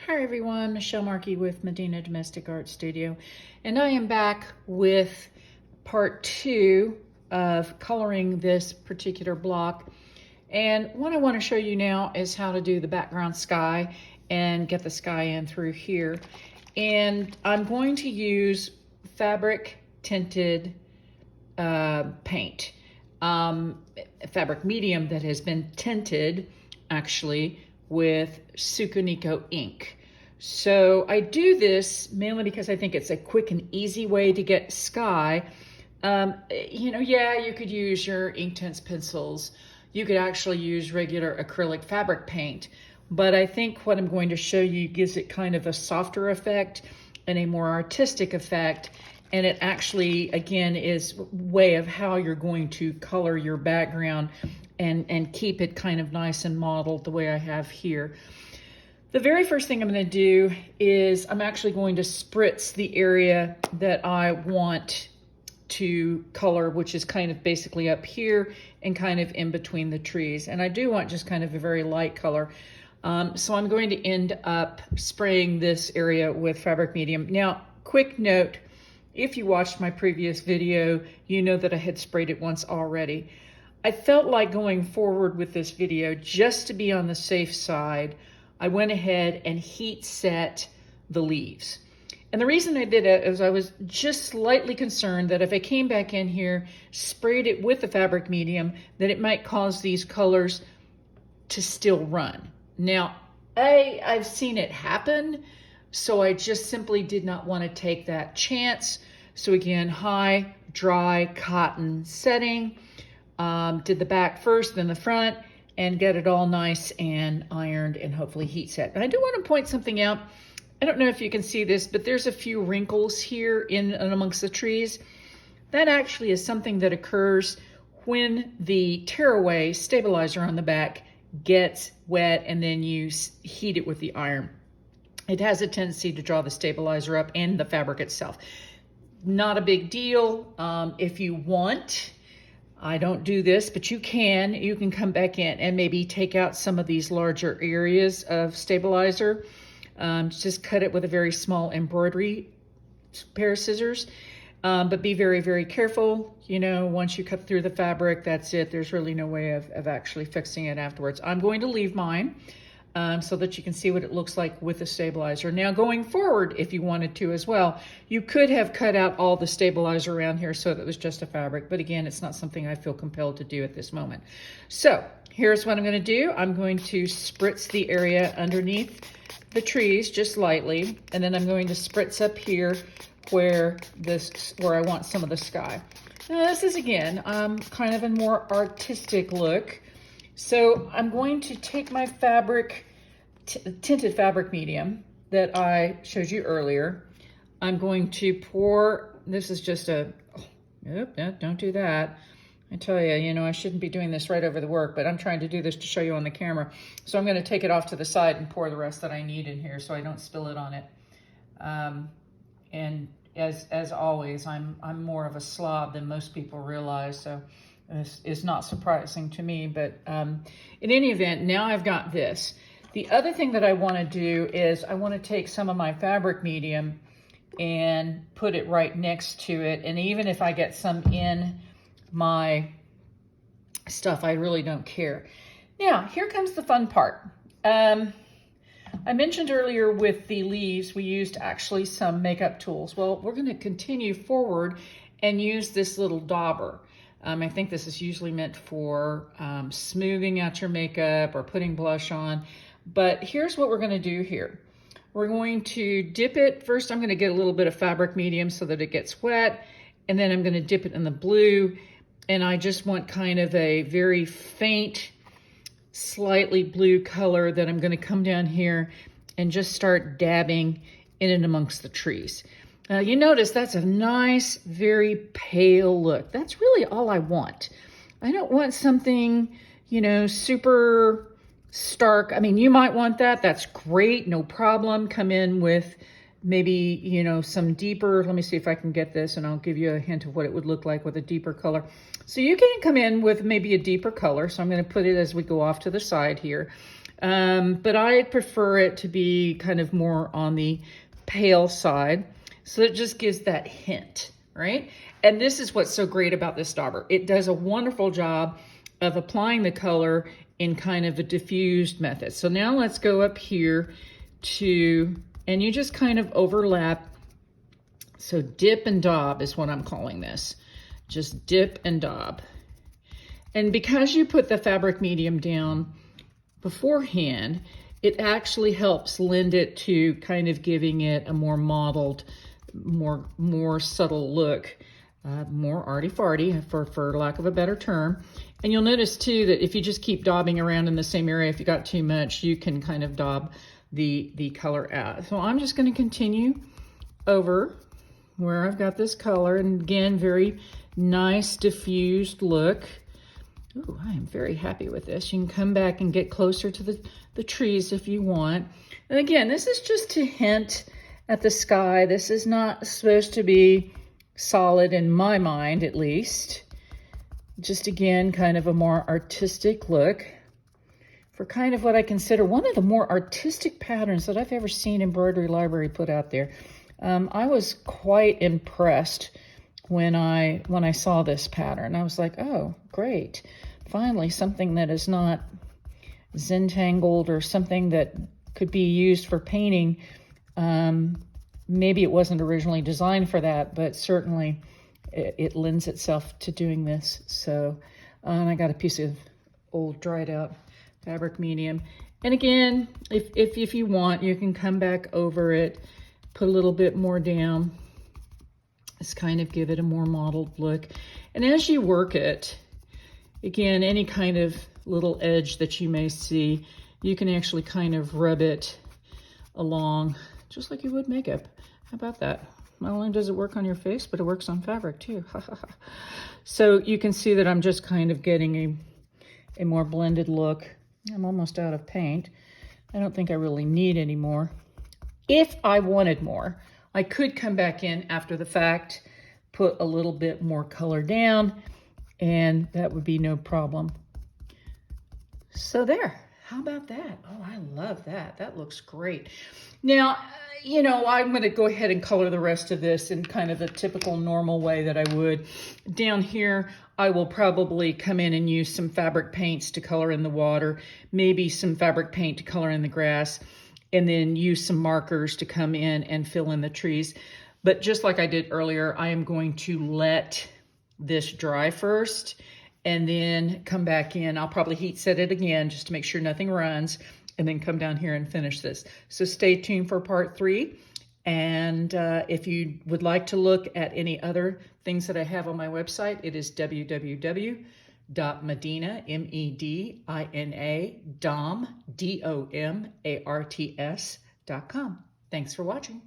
Hi everyone, Michelle Markey with Medina Domestic Art Studio, and I am back with part 2 of coloring this particular block. And what I want to show you now is how to do the background sky and get the sky in through here. And I'm going to use fabric tinted paint, fabric medium that has been tinted actually with Sukuniko ink. So I do this mainly because I think it's a quick and easy way to get sky. You could use your Inktense pencils. You could actually use regular acrylic fabric paint. But I think what I'm going to show you gives it kind of a softer effect and a more artistic effect. And it actually, again, is a way of how you're going to color your background and keep it kind of nice and modeled the way I have here. The very first thing I'm going to do is I'm actually going to spritz the area that I want to color, which is kind of basically up here and kind of in between the trees. And I do want just kind of a very light color. So I'm going to end up spraying this area with fabric medium. Now, quick note, if you watched my previous video, you know that I had sprayed it once already. I felt like going forward with this video, just to be on the safe side, I went ahead and heat set the leaves. And the reason I did it is I was just slightly concerned that if I came back in here, sprayed it with the fabric medium, that it might cause these colors to still run. Now, I've seen it happen, so I just simply did not want to take that chance. So again, high, dry, cotton setting. Did the back first, then the front, and get it all nice and ironed and hopefully heat set. And I do want to point something out. I don't know if you can see this, but there's a few wrinkles here in and amongst the trees. That actually is something that occurs when the tearaway stabilizer on the back gets wet and then you heat it with the iron. It has a tendency to draw the stabilizer up and the fabric itself. Not a big deal. If you want, I don't do this, but you can come back in and maybe take out some of these larger areas of stabilizer. Just cut it with a very small embroidery pair of scissors. But be very, very careful. You know, once you cut through the fabric, that's it. There's really no way of actually fixing it afterwards. I'm going to leave mine so that you can see what it looks like with the stabilizer. Now, going forward, if you wanted to as well, you could have cut out all the stabilizer around here so that it was just a fabric. But again, it's not something I feel compelled to do at this moment. So here's what I'm going to do. I'm going to spritz the area underneath the trees just lightly, and then I'm going to spritz up here where I want some of the sky. Now this is again kind of a more artistic look. So I'm going to take my fabric, tinted fabric medium that I showed you earlier. I'm going to pour, this is just don't do that. I tell you, you know, I shouldn't be doing this right over the work, but I'm trying to do this to show you on the camera. So I'm going to take it off to the side and pour the rest that I need in here so I don't spill it on it. And as always, I'm more of a slob than most people realize, so this is not surprising to me. But in any event, now I've got this. The other thing that I want to do is I want to take some of my fabric medium and put it right next to it. And even if I get some in my stuff, I really don't care. Now, here comes the fun part. I mentioned earlier with the leaves, we used actually some makeup tools. Well, we're going to continue forward and use this little dauber. I think this is usually meant for smoothing out your makeup or putting blush on. But here's what we're going to do here. We're going to dip it. First, I'm going to get a little bit of fabric medium so that it gets wet. And then I'm going to dip it in the blue. And I just want kind of a very faint, slightly blue color that I'm going to come down here and just start dabbing in and amongst the trees. Now you notice that's a nice, very pale look. That's really all I want. I don't want something, you know, super stark. I mean, you might want that. That's great. No problem. Come in with maybe, you know, some deeper, let me see if I can get this and I'll give you a hint of what it would look like with a deeper color. So you can come in with maybe a deeper color. So I'm going to put it as we go off to the side here. But I prefer it to be kind of more on the pale side. So it just gives that hint, right? And this is what's so great about this dauber. It does a wonderful job of applying the color in kind of a diffused method. So now let's go up here to, and you just kind of overlap. So dip and daub is what I'm calling this. Just dip and daub. And because you put the fabric medium down beforehand, it actually helps lend it to kind of giving it a more modeled, more subtle look, more arty-farty, for lack of a better term. And you'll notice too that if you just keep daubing around in the same area, if you got too much, you can kind of daub the color out. So I'm just going to continue over where I've got this color, and again, very nice diffused look. Ooh, I am very happy with this. You can come back and get closer to the trees if you want. And again, this is just to hint at the sky. This is not supposed to be solid in my mind, at least. Just again, kind of a more artistic look for kind of what I consider one of the more artistic patterns that I've ever seen Embroidery Library put out there. I was quite impressed when I saw this pattern. I was like, oh, great. Finally, something that is not Zentangled or something that could be used for painting. Maybe it wasn't originally designed for that, but certainly it lends itself to doing this. So, and I got a piece of old dried out fabric medium. And again, if you want, you can come back over it, put a little bit more down. Just kind of give it a more modeled look. And as you work it, again, any kind of little edge that you may see, you can actually kind of rub it along just like you would makeup. How about that? Not only does it work on your face, but it works on fabric too. So you can see that I'm just kind of getting a more blended look. I'm almost out of paint. I don't think I really need any more. If I wanted more, I could come back in after the fact, put a little bit more color down, and that would be no problem. So there, how about that? Oh, I love that. That looks great. Now, you know, I'm going to go ahead and color the rest of this in kind of the typical normal way that I would. Down here, I will probably come in and use some fabric paints to color in the water, maybe some fabric paint to color in the grass, and then use some markers to come in and fill in the trees. But just like I did earlier, I am going to let this dry first and then come back in. I'll probably heat set it again just to make sure nothing runs, and then come down here and finish this. So stay tuned for part 3. And if you would like to look at any other things that I have on my website, it is www.medina, M-E-D-I-N-A, DOM, D-O-M-A-R-T-S.com. Thanks for watching.